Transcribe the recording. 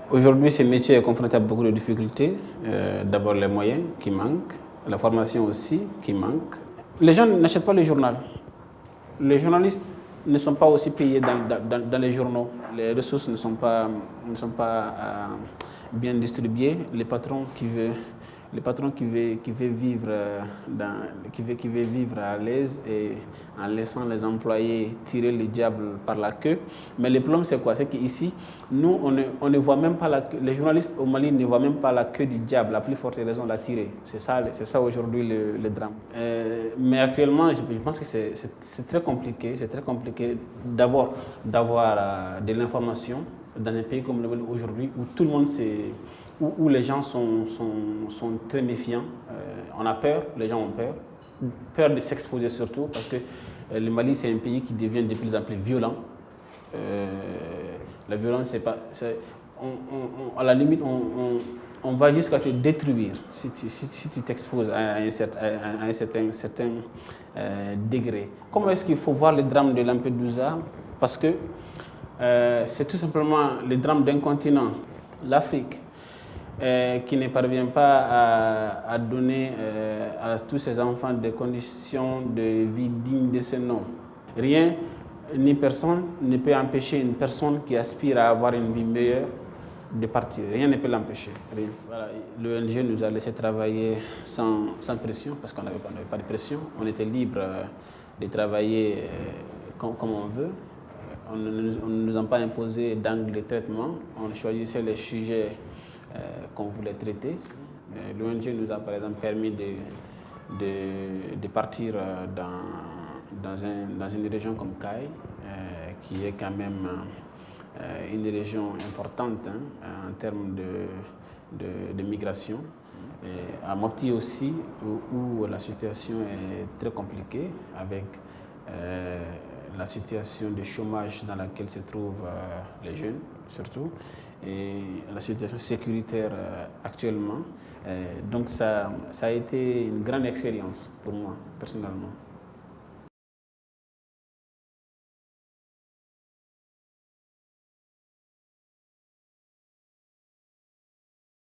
Aujourd'hui, ce métier est confronté à beaucoup de difficultés. D'abord, les moyens qui manquent, la formation aussi qui manque. Les gens n'achètent pas le journal. Les journalistes ne sont pas aussi payés dans les journaux. Les ressources ne sont pas bien distribuées. Les patrons qui veulent vivre, qui veulent vivre à l'aise et en laissant les employés tirer le diable par la queue. Mais le problème, c'est quoi? C'est qu'ici, nous, on ne voit même pas les journalistes au Mali ne voient même pas la queue du diable, la plus forte raison de la tirer. C'est ça aujourd'hui le drame. Mais actuellement, je pense que c'est très compliqué. C'est très compliqué d'abord d'avoir de l'information dans un pays comme le Mali aujourd'hui où tout le monde où les gens sont très méfiants. On a peur, les gens ont peur. Peur de s'exposer surtout parce que le Mali, c'est un pays qui devient de plus en plus violent. La violence, c'est pas... à la limite, on va jusqu'à te détruire si tu t'exposes à un certain degré. Comment est-ce qu'il faut voir le drame de Lampedusa? Parce que c'est tout simplement le drame d'un continent, l'Afrique, qui ne parvient pas à donner à tous ses enfants des conditions de vie dignes de ce nom. Rien ni personne ne peut empêcher une personne qui aspire à avoir une vie meilleure de partir. Rien ne peut l'empêcher. Voilà. L'ONG nous a laissé travailler sans pression, parce qu'on n'avait pas de pression. On était libre de travailler comme on veut. On ne nous a pas imposé d'angle de traitement. On choisissait les sujets qu'on voulait traiter. L'ONG nous a par exemple permis de partir dans une région comme Caille, qui est quand même une région importante en termes de migration. Et à Mopti aussi, où la situation est très compliquée avec la situation de chômage dans laquelle se trouvent les jeunes, surtout, et la situation sécuritaire actuellement. Donc ça a été une grande expérience pour moi, personnellement.